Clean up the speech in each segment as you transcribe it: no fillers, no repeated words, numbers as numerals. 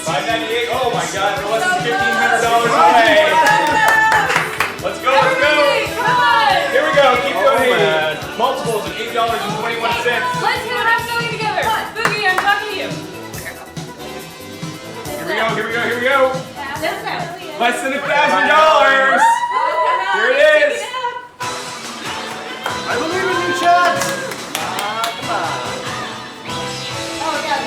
$598. Oh my God, we're less than $1,500 away. Let's go, let's go. Here we go, keep donating. Multiples of $8.21. Let's hit half million together. Boogie, I'm talking to you. Here we go, here we go, here we go. Less than $1,000. Here it is. I believe in you, chat. Come on. Oh, yeah.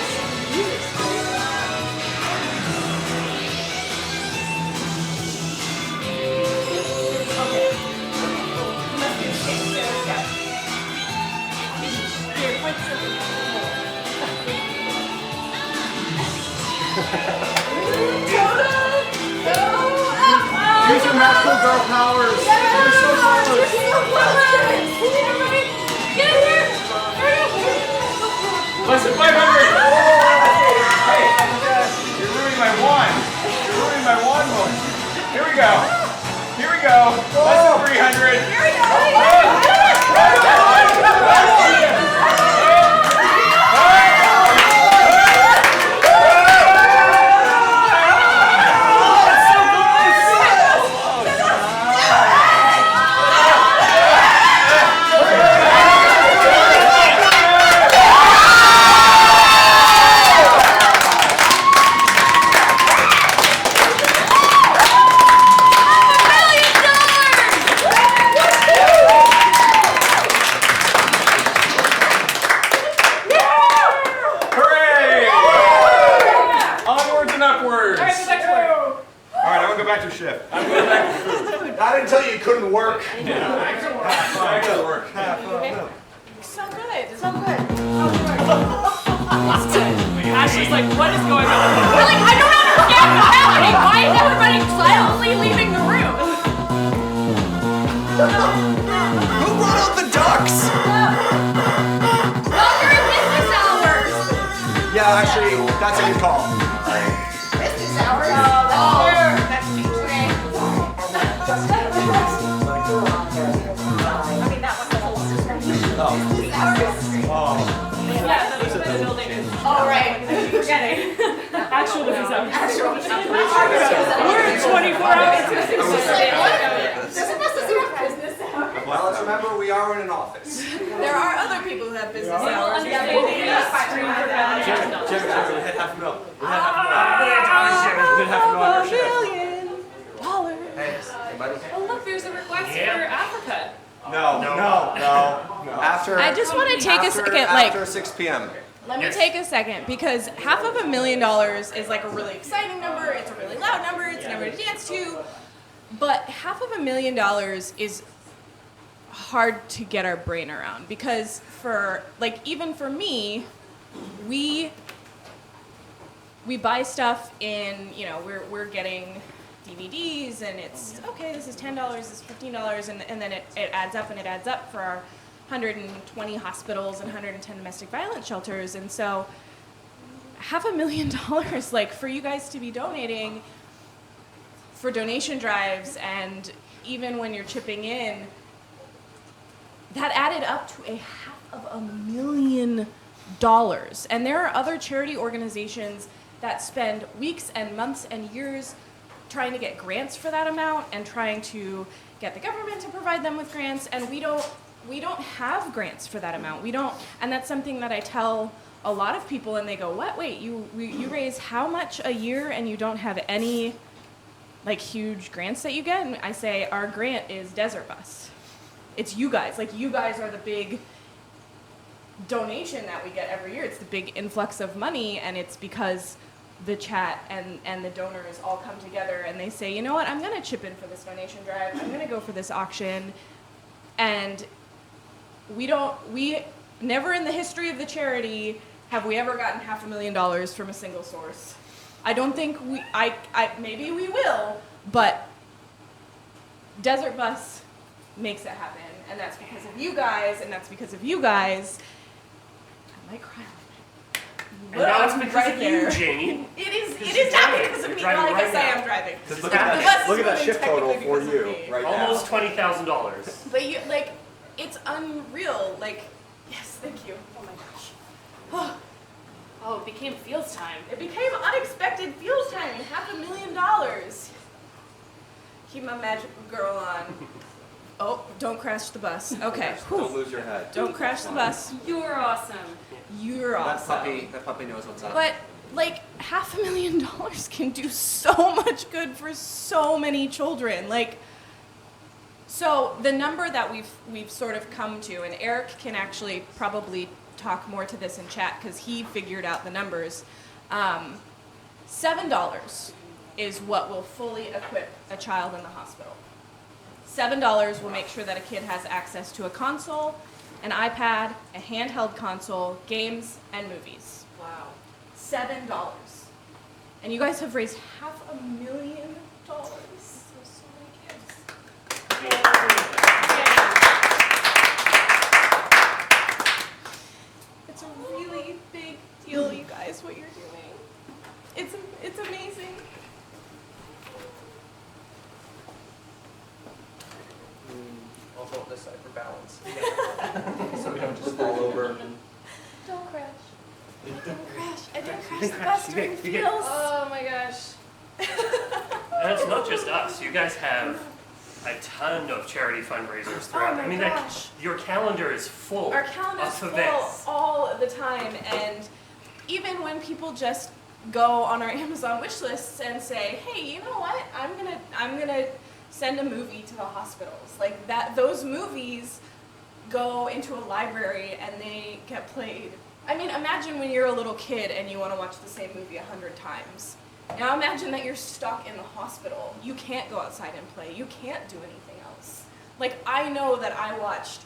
Okay. You must be ashamed there. Yeah. Here, point Use your magical girl powers. You're so close. Get in here! Less than 500. Hey, you're ruining my wand. You're ruining my wand moment. Here we go. Here we go. Less than 300. Here we go. Not until you couldn't work. I gotta work. So good. So good. Ashley's like, what is going on? We're like, I don't understand what's happening. Why is everybody silently leaving the room? Who brought out the ducks? Well, during business hours. Yeah, actually, that's a good call. Business hours? Oh, that's true. I mean, that was the whole system. Business hours? Yeah, the building is. Oh, right. You're forgetting. Actual business hours. Actual business hours. We're 24 hours. Doesn't necessarily have business hours. Well, let's remember we are in an office. There are other people who have business hours. Yeah, Jim, we hit half a mil. We hit half a mil on our shift. $1 million. Hey, buddy. Oh, look, there's a request for Africa. No. After. I just want to take a second, like, after 6 p.m. let me take a second, because $500,000 is like a really exciting number, it's a really loud number, it's a number to dance to, but $500,000 is hard to get our brain around, because for, like, even for me, we buy stuff in, you know, we're getting DVDs, and it's, okay, this is $10, this is $15, and then it adds up, and it adds up for our 120 hospitals and 110 domestic violence shelters, and so $500,000, like, for you guys to be donating for donation drives, and even when you're chipping in, that added up to $500,000. And there are other charity organizations that spend weeks and months and years trying to get grants for that amount and trying to get the government to provide them with grants, and we don't have grants for that amount. We don't, and that's something that I tell a lot of people, and they go, "What? Wait, you raise how much a year and you don't have any, like, huge grants that you get?" And I say, our grant is Desert Bus. It's you guys. Like, you guys are the big donation that we get every year. It's the big influx of money, and it's because the chat and the donors all come together and they say, you know what, I'm going to chip in for this donation drive. I'm going to go for this auction. And we never in the history of the charity have we ever gotten $500,000 from a single source. I don't think maybe we will, but Desert Bus makes it happen. And that's because of you guys, and that's because of you guys. I might cry. And now it's because of you, Janie. It is not because of me. Well, I guess I am driving. Look at that shift total for you right now. Almost $20,000. But you, like, it's unreal. Like, yes, thank you. Oh my gosh. Oh, it became Fields time. It became unexpected Fields time and $500,000. Keep my magic girl on. Oh, don't crash the bus. Okay. Don't lose your head. Don't crash the bus. You're awesome. You're awesome. That puppy knows what's up. But like $500,000 can do so much good for so many children. Like, so the number that we've sort of come to, and Eric can actually probably talk more to this in chat because he figured out the numbers. $7 is what will fully equip a child in the hospital. $7 will make sure that a kid has access to a console, an iPad, a handheld console, games, and movies. Wow. $7. And you guys have raised $500,000 for so many kids. It's a really big deal, you guys, what you're doing. It's amazing. I'll hold this side for balance. So we don't just fall over. Don't crash. Don't crash. I didn't crash the bus during Fields. Oh my gosh. And it's not just us. You guys have a ton of charity fundraisers throughout. Oh my I mean, gosh. your calendar is full Our calendar's of full events. all the time, and even when people just go on our Amazon wish lists and say, "Hey, you know what? I'm gonna send a movie to the hospitals." Like that, those movies go into a library and they get played. I mean, imagine when you're a little kid and you want to watch the same movie 100 times. Now imagine that you're stuck in the hospital. You can't go outside and play. You can't do anything else. Like, I know that I watched,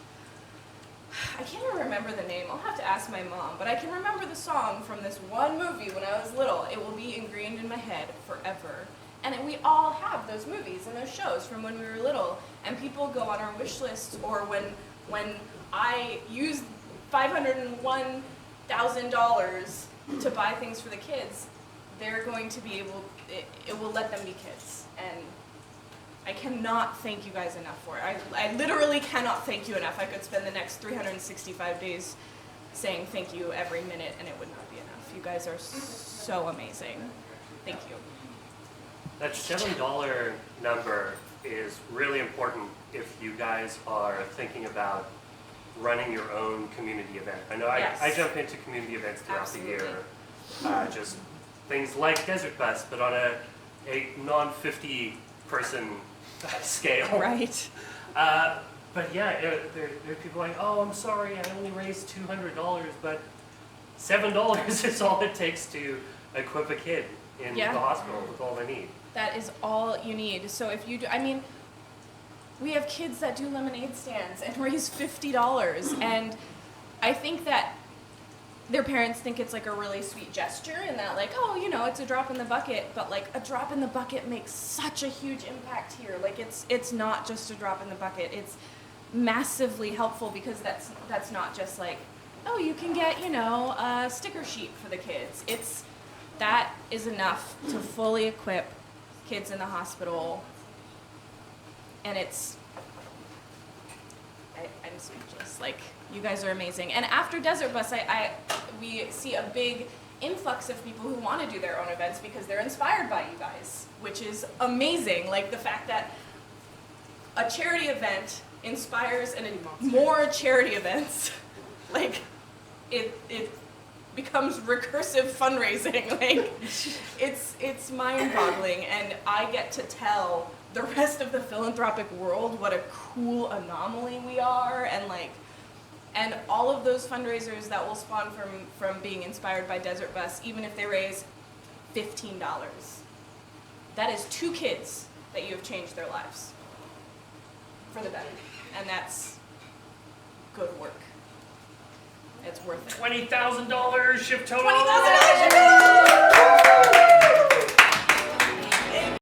I can't even remember the name. I'll have to ask my mom, but I can remember the song from this one movie when I was little. It will be ingrained in my head forever. And we all have those movies and those shows from when we were little. And people go on our wish lists, or when I use $501,000 to buy things for the kids, they're going to be able, it will let them be kids. And I cannot thank you guys enough for it. I literally cannot thank you enough. I could spend the next 365 days saying thank you every minute and it would not be enough. You guys are so amazing. Thank you. That $7 number is really important if you guys are thinking about running your own community event. I know Yes. I jump into community events throughout Absolutely. the year. Just things like Desert Bus, but on a non-50 person scale. Right. But yeah, there are people like, oh, I'm sorry, I only raised $200, but $7 is all it takes to equip a kid in Yeah. the hospital with all they need. That is all you need. So if you do, I mean, we have kids that do lemonade stands and raise $50, and I think that their parents think it's like a really sweet gesture and that like, oh, you know, it's a drop in the bucket, but like a drop in the bucket makes such a huge impact here. Like it's not just a drop in the bucket. It's massively helpful because that's not just like, oh, you can get, you know, a sticker sheet for the kids. That is enough to fully equip kids in the hospital, and I'm speechless. Like, you guys are amazing. And after Desert Bus, we see a big influx of people who want to do their own events because they're inspired by you guys, which is amazing. Like the fact that a charity event inspires and more charity events, like it becomes recursive fundraising. Like it's mind-boggling, and I get to tell the rest of the philanthropic world what a cool anomaly we are, and all of those fundraisers that will spawn from being inspired by Desert Bus, even if they raise $15, that is 2 kids that you have changed their lives for the better, and that's good work. It's worth it. $20,000 ship total. $20,000!